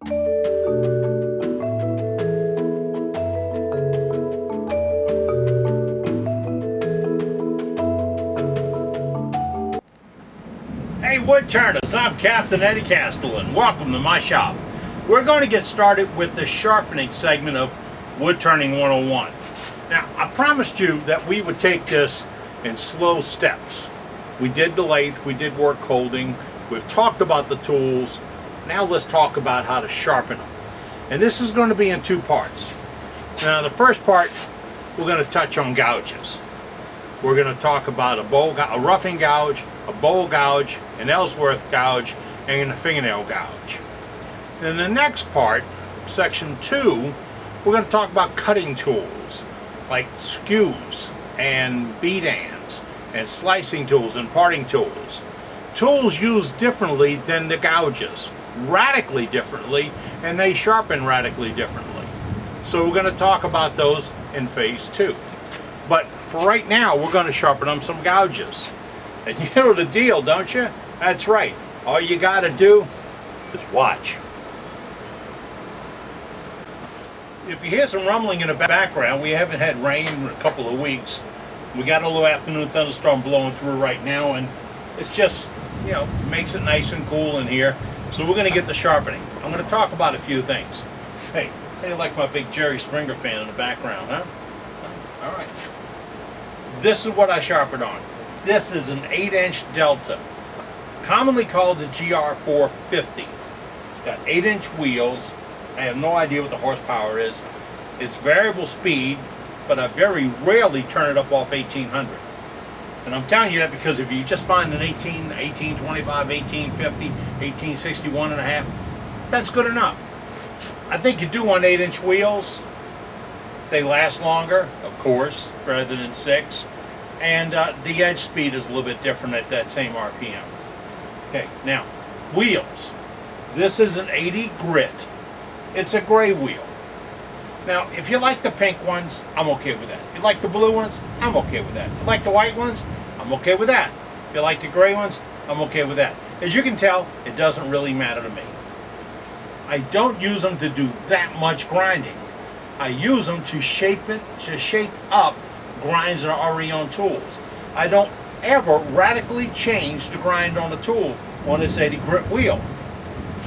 Hey wood turners, I'm Captain Eddie Castle and welcome to my shop. We're going to get started with the sharpening segment of Wood Turning 101. Now, I promised you that we would take this in slow steps. We did the lathe, we did work holding, we've talked about the tools. Now let's talk about how to sharpen them. And this is going to be in two parts. Now the first part, we're going to touch on gouges. We're going to talk about a roughing gouge, a bowl gouge, an Ellsworth gouge, and a fingernail gouge. In the next part, section 2, we're going to talk about cutting tools like skews and bead ends and slicing tools and parting tools. Tools used differently than the gouges, radically differently, and they sharpen radically differently. So we're going to talk about those in phase 2. But for right now, we're going to sharpen them some gouges. And you know the deal, don't you? That's right. All you got to do is watch. If you hear some rumbling in the background, we haven't had rain in a couple of weeks. We got a little afternoon thunderstorm blowing through right now, and it's just, you know, makes it nice and cool in here. So we're going to get to sharpening. I'm going to talk about a few things. Hey, how do you like my big Jerry Springer fan in the background, huh? All right. This is what I sharpened on. This is an 8-inch Delta, commonly called the GR450. It's got 8-inch wheels. I have no idea what the horsepower is. It's variable speed, but I very rarely turn it up off 1800. And I'm telling you that because if you just find an 1825, 1850, 1861 and a half, that's good enough. I think you do want 8-inch wheels. They last longer, of course, rather than 6. And the edge speed is a little bit different at that same RPM. Okay, now, wheels. This is an 80 grit. It's a gray wheel. Now, if you like the pink ones, I'm okay with that. If you like the blue ones, I'm okay with that. If you like the white ones, I'm okay with that. If you like the gray ones, I'm okay with that. As you can tell, it doesn't really matter to me. I don't use them to do that much grinding. I use them to shape up grinds that are already on tools. I don't ever radically change the grind on the tool on this 80 grit wheel.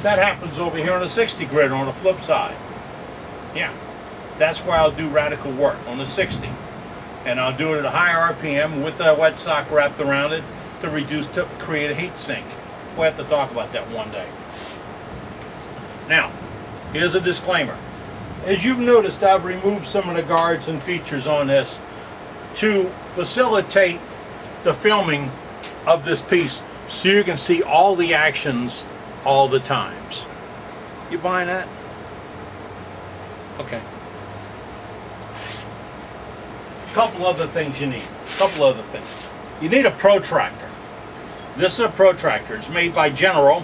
That happens over here on the 60 grit on the flip side. Yeah, that's where I'll do radical work, on the 60. And I'll do it at a higher RPM with the wet sock wrapped around it to create a heat sink. We'll have to talk about that one day. Now, here's a disclaimer. As you've noticed, I've removed some of the guards and features on this to facilitate the filming of this piece so you can see all the actions all the times. You buying that? Okay. A couple other things you need. You need a protractor. This is a protractor. It's made by General.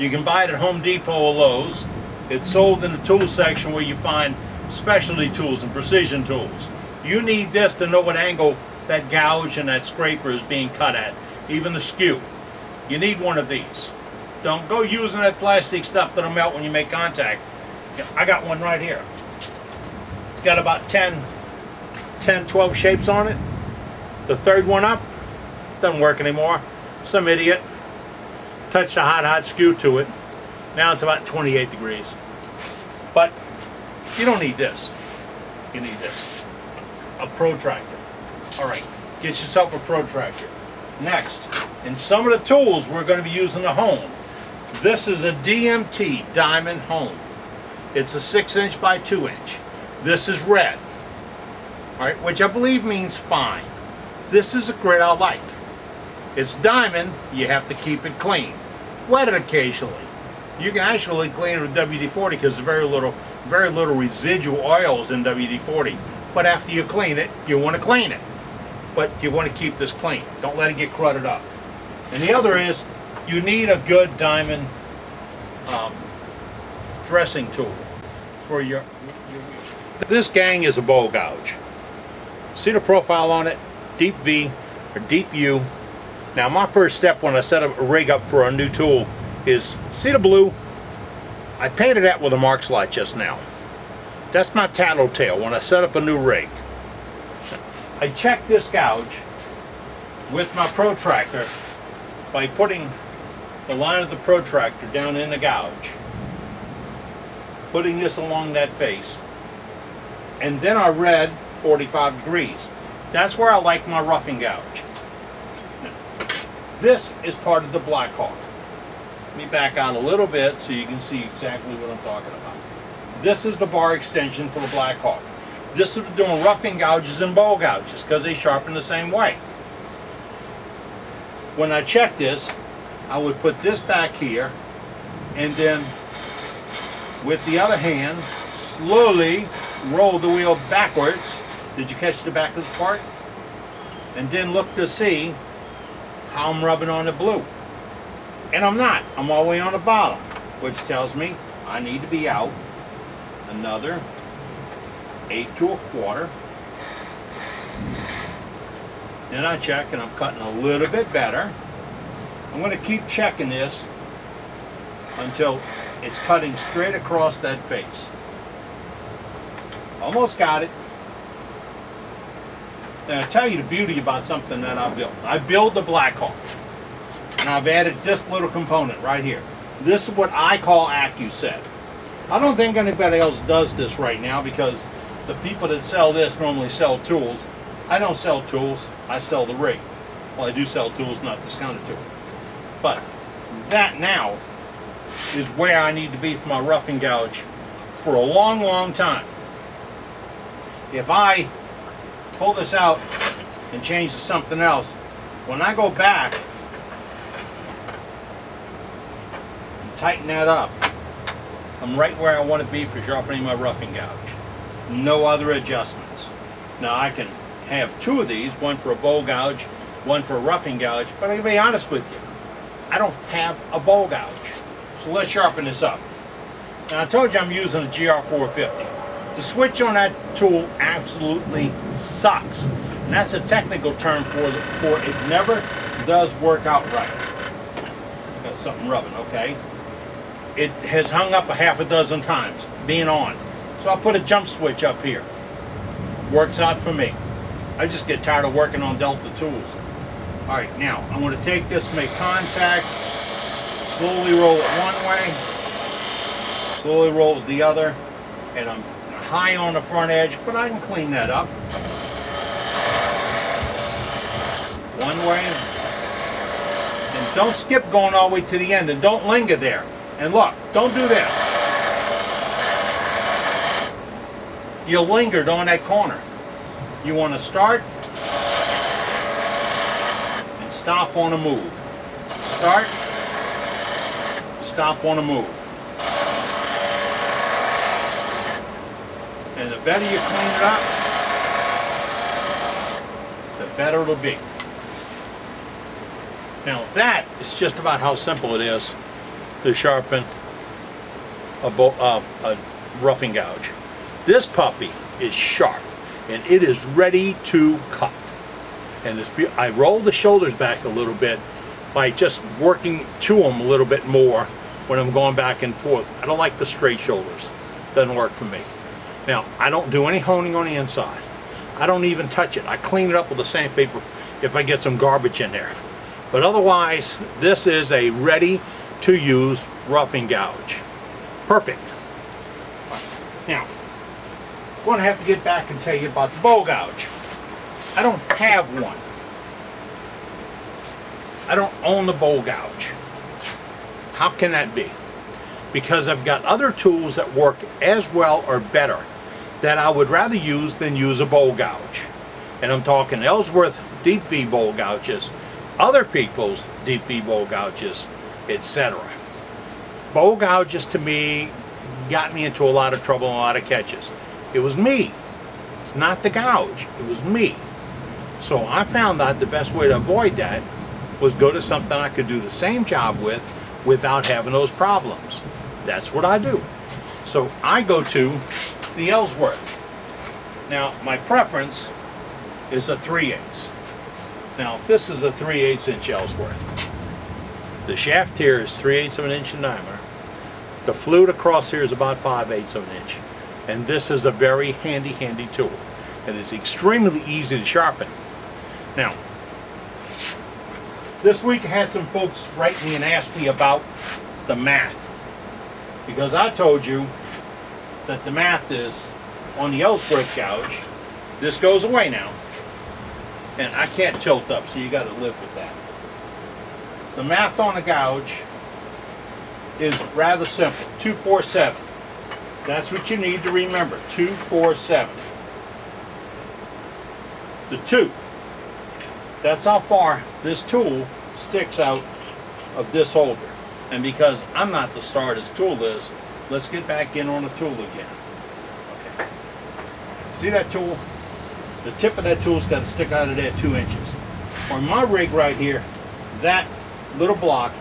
You can buy it at Home Depot or Lowe's. It's sold in the tool section where you find specialty tools and precision tools. You need this to know what angle that gouge and that scraper is being cut at, even the skew. You need one of these. Don't go using that plastic stuff that'll melt when you make contact. I got one right here. It's got about 12 shapes on it. The third one up doesn't work anymore. Some idiot touched a hot skew to it. Now it's about 28 degrees. But you don't need this. You need this. A protractor. Alright, get yourself a protractor. Next, in some of the tools we're going to be using the hone. This is a DMT diamond hone. It's a 6-inch by 2-inch. This is red. Alright, which I believe means fine. This is a grit I like. It's diamond, you have to keep it clean. Wet it occasionally. You can actually clean it with WD-40 because there's very little residual oils in WD-40. But after you clean it, you want to clean it. But you want to keep this clean. Don't let it get crudted up. And the other is, you need a good diamond dressing tool for your wheel. This gang is a bowl gouge. See the profile on it? Deep V or deep U. Now my first step when I set a rig up for a new tool is, see the blue? I painted that with a mark slide just now. That's my tattletale when I set up a new rig. I check this gouge with my protractor by putting the line of the protractor down in the gouge, putting this along that face, and then I read 45 degrees. That's where I like my roughing gouge. Now, this is part of the Black Hawk. Let me back out a little bit so you can see exactly what I'm talking about. This is the bar extension for the Black Hawk. This is doing roughing gouges and bowl gouges because they sharpen the same way. When I check this, I would put this back here and then with the other hand slowly roll the wheel backwards. Did you catch the back of the part? And then look to see how I'm rubbing on the blue. And I'm not. I'm all the way on the bottom, which tells me I need to be out another 1/8 to 1/4. Then I check and I'm cutting a little bit better. I'm going to keep checking this until it's cutting straight across that face. Almost got it. Now I'll tell you the beauty about something that I built. I built the Black Hawk. And I've added this little component right here. This is what I call AccuSet. I don't think anybody else does this right now because the people that sell this normally sell tools. I don't sell tools, I sell the rig. Well, I do sell tools, not discounted tools. But that now is where I need to be for my roughing gouge for a long, long time. If I pull this out and change to something else, when I go back and tighten that up, I'm right where I want to be for sharpening my roughing gouge. No other adjustments. Now I can have two of these, one for a bowl gouge, one for a roughing gouge, but I'll be honest with you, I don't have a bowl gouge. So let's sharpen this up. Now I told you I'm using a GR450. The switch on that tool absolutely sucks. And that's a technical term for it never does work out right. Got something rubbing, okay? It has hung up a half a dozen times, being on. So I'll put a jump switch up here. Works out for me. I just get tired of working on Delta tools. Alright, now I'm going to take this, make contact, slowly roll it one way, slowly roll it the other, and I'm high on the front edge, but I can clean that up. One way, and don't skip going all the way to the end, and don't linger there. And look, don't do this. You lingered on that corner. You want to start and stop on a move. Start, stop on a move. And the better you clean it up, the better it'll be. Now that is just about how simple it is to sharpen a roughing gouge. This puppy is sharp and it is ready to cut. And I roll the shoulders back a little bit by just working to them a little bit more when I'm going back and forth. I don't like the straight shoulders. Doesn't work for me. Now, I don't do any honing on the inside. I don't even touch it. I clean it up with the sandpaper if I get some garbage in there. But otherwise, this is a ready-to-use roughing gouge. Perfect. Now, I'm going to have to get back and tell you about the bowl gouge. I don't have one. I don't own the bowl gouge. How can that be? Because I've got other tools that work as well or better that I would rather use than use a bowl gouge. And I'm talking Ellsworth deep V bowl gouges, other people's deep V bowl gouges, etc. Bowl gouges to me got me into a lot of trouble and a lot of catches. It was me. It's not the gouge. It was me. So I found that the best way to avoid that was go to something I could do the same job with without having those problems. That's what I do. So I go to the Ellsworth. Now my preference is a 3/8. Now this is a 3/8 inch Ellsworth. The shaft here is 3/8 of an inch in diameter. The flute across here is about 5/8 of an inch. And this is a very handy tool. It is extremely easy to sharpen. Now, this week I had some folks write me and ask me about the math. Because I told you that the math is on the Ellsworth gouge. This goes away now. And I can't tilt up, so you got to live with that. The math on a gouge is rather simple. 247. That's what you need to remember. 247. The 2. That's how far this tool sticks out of this holder. And because I'm not the star, this tool is, let's get back in on the tool again. Okay. See that tool? The tip of that tool's got to stick out of there 2 inches. On my rig right here, that little block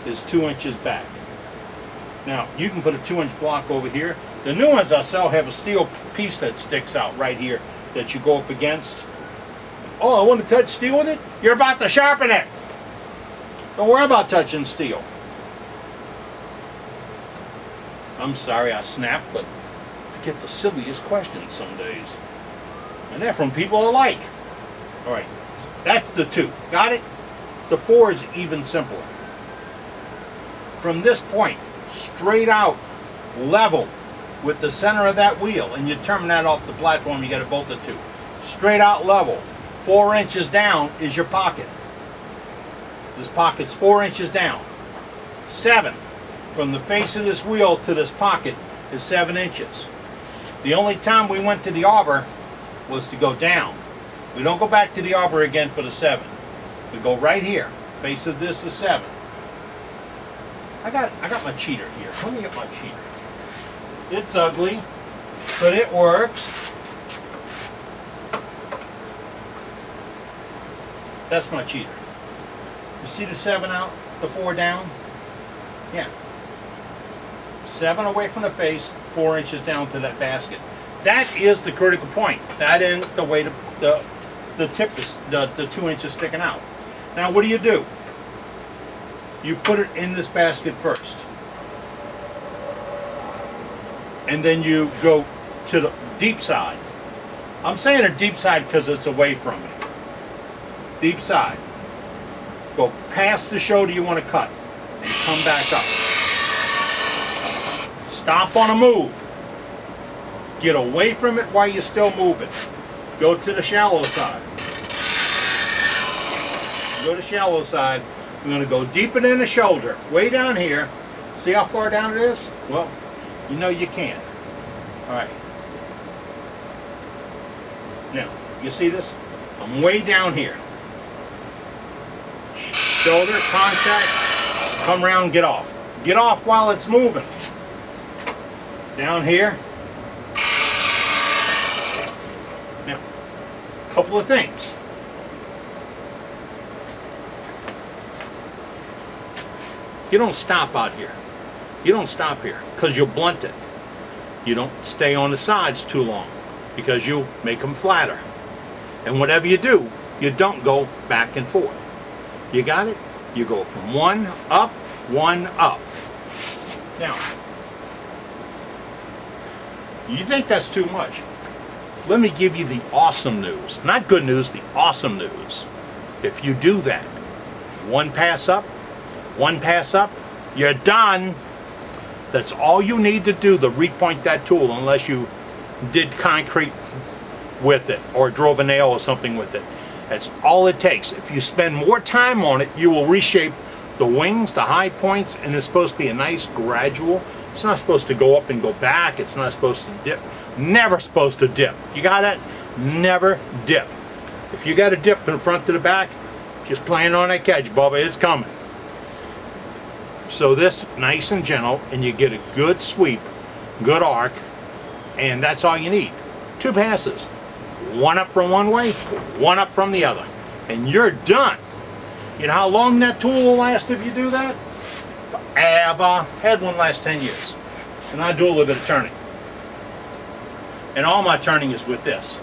is 2 inches back. Now, you can put a 2-inch block over here. The new ones I sell have a steel piece that sticks out right here that you go up against. Oh, I want to touch steel with it? You're about to sharpen it. Don't worry about touching steel. I'm sorry I snapped, but I get the silliest questions some days. And they're from people alike. Alright, that's the 2. Got it? The 4 is even simpler. From this point, straight out, level with the center of that wheel, and you terminate that off the platform, you got to bolt it to. Straight out level. 4 inches down is your pocket. This pocket's 4 inches down. 7. From the face of this wheel to this pocket is 7 inches. The only time we went to the arbor was to go down. We don't go back to the arbor again for the 7. We go right here. Face of this is 7. I got my cheater here. Let me get my cheater. It's ugly, but it works. That's my cheater. You see the 7 out, the 4 down? Yeah. 7 away from the face, 4 inches down to that basket. That is the critical point. That ain't the way the tip is, the 2 inches sticking out. Now what do? You put it in this basket first. And then you go to the deep side. I'm saying a deep side because it's away from me. Deep side. Go past the shoulder you want to cut and come back up. Stop on a move. Get away from it while you're still moving. Go to the shallow side. Go to shallow side. I'm going to go deeper than the shoulder, way down here. See how far down it is? Well, you know you can. All right. Now, you see this? I'm way down here. Shoulder, contact, come around, get off. Get off while it's moving. Down here. Now, a couple of things. You don't stop out here. You don't stop here because you'll blunt it. You don't stay on the sides too long because you'll make them flatter. And whatever you do, you don't go back and forth. You got it? You go from one up, one up. Now, you think that's too much? Let me give you the awesome news. Not good news, the awesome news. If you do that, one pass up, you're done. That's all you need to do to repoint that tool, unless you did concrete with it or drove a nail or something with it. That's all it takes. If you spend more time on it, you will reshape the wings, the high points, and it's supposed to be a nice gradual. It's not supposed to go up and go back. It's not supposed to dip. Never supposed to dip. You got it? Never dip. If you got a dip from the front to the back, just playing on that catch, Bubba. It's coming. So this, nice and gentle, and you get a good sweep, good arc, and that's all you need. 2 passes. One up from one way, one up from the other. And you're done. You know how long that tool will last if you do that? Forever. Had one last 10 years. And I do a little bit of turning. And all my turning is with this.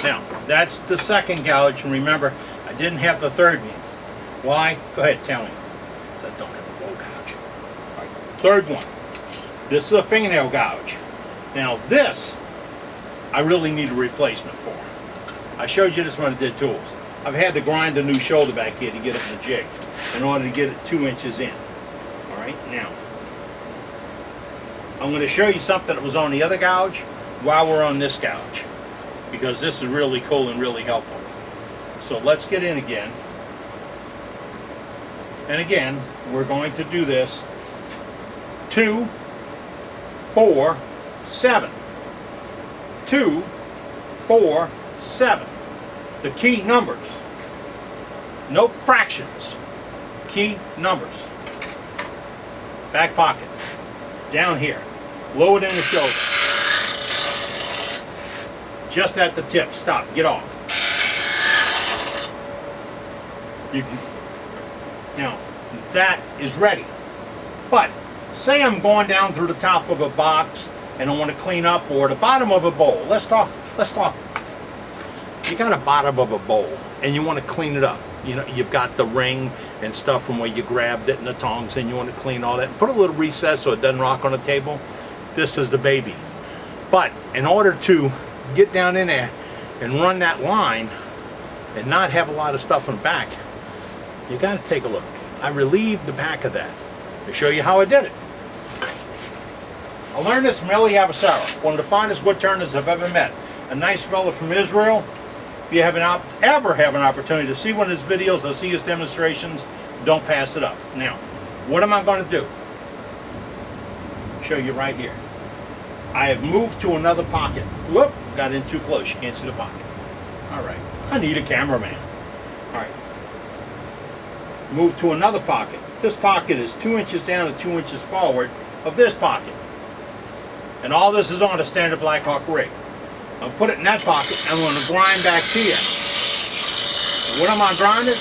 Now, that's the second gouge, and remember, I didn't have the third one. Why? Go ahead, tell me. Because I don't have a low gouge. All right, third one. This is a fingernail gouge. Now this, I really need a replacement for. I showed you this when I did tools. I've had to grind a new shoulder back here to get it in the jig in order to get it 2 inches in. All right, now I'm going to show you something that was on the other gouge while we're on this gouge, because this is really cool and really helpful. So let's get in again. And again, we're going to do this 2, 4, 7. 2, 4, 7. The key numbers. No fractions. Key numbers. Back pocket. Down here. Lower it in the shoulder. Just at the tip. Stop. Get off. You can. Now, that is ready. But, say I'm going down through the top of a box and I want to clean up, or the bottom of a bowl. Let's talk. You got a bottom of a bowl and you want to clean it up. You know, you've got the ring and stuff from where you grabbed it and the tongs, and you want to clean all that. Put a little recess so it doesn't rock on the table. This is the baby. But in order to get down in there and run that line and not have a lot of stuff in the back, you got to take a look. I relieved the back of that to show you how I did it. I learned this from Ellsworth, one of the finest wood turners I've ever met. A nice fellow from Israel. If you ever have an opportunity to see one of his videos or see his demonstrations, don't pass it up. Now, what am I going to do? Show you right here. I have moved to another pocket. Whoop, got in too close. You can't see the pocket. All right. I need a cameraman. All right. Move to another pocket. This pocket is 2 inches down and 2 inches forward of this pocket. And all this is on a standard Blackhawk rig. I'll put it in that pocket. I'm going to grind back here. And what am I grinding?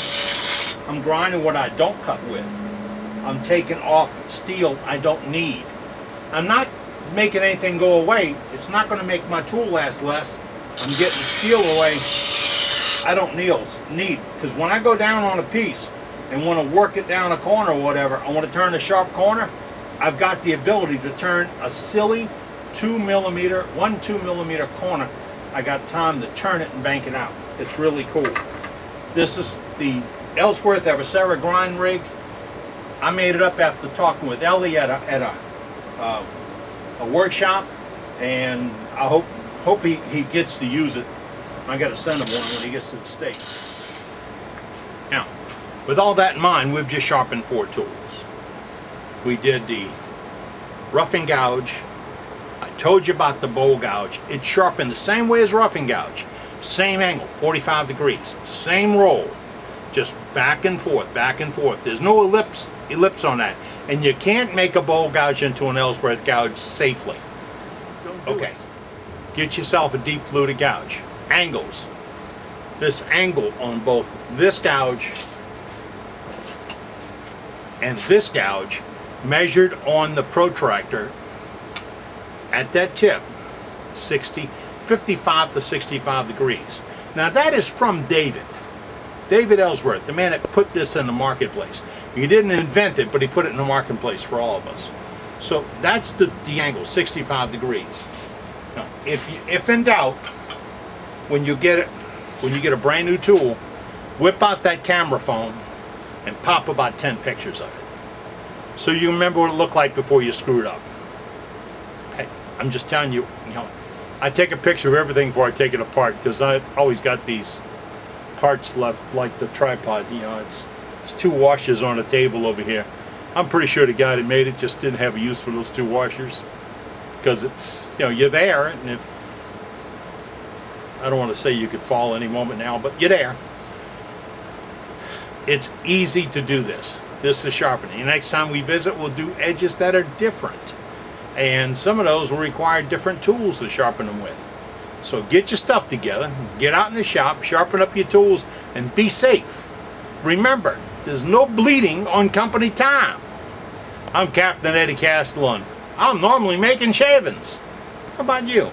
I'm grinding what I don't cut with. I'm taking off steel I don't need. I'm not making anything go away. It's not going to make my tool last less. I'm getting steel away I don't need. Because when I go down on a piece and want to work it down a corner or whatever, I want to turn a sharp corner, I've got the ability to turn a silly 2 millimeter corner. I got time to turn it and bank it out. It's really cool. This is the Ellsworth grind rig. I made it up after talking with Ellie at a workshop, and I hope he gets to use it. I got to send him one when he gets to the States. Now, with all that in mind, we've just sharpened 4 tools. We did the roughing gouge. I told you about the bowl gouge. It's sharpened the same way as roughing gouge. Same angle, 45 degrees. Same roll. Just back and forth, back and forth. There's no ellipse on that. And you can't make a bowl gouge into an Ellsworth gouge safely. Okay. Get yourself a deep fluted gouge. Angles. This angle on both this gouge and this gouge measured on the protractor at that tip, 55 to 65 degrees. Now that is from David Ellsworth, the man that put this in the marketplace. He didn't invent it, but he put it in the marketplace for all of us. So that's the angle, 65 degrees. Now, if in doubt, when you get a brand new tool, whip out that camera phone and pop about 10 pictures of it, so you remember what it looked like before you screwed up. I'm just telling you, I take a picture of everything before I take it apart, because I always got these parts left like the tripod. It's 2 washers on the table over here. I'm pretty sure the guy that made it just didn't have a use for those 2 washers, because it's, you're there, and if, I don't want to say you could fall any moment now, but you're there. It's easy to do this. This is sharpening. The next time we visit, we'll do edges that are different. And some of those will require different tools to sharpen them with. So get your stuff together, get out in the shop, sharpen up your tools, and be safe. Remember, there's no bleeding on company time. I'm Captain Eddie Castellan. I'm normally making shavings. How about you?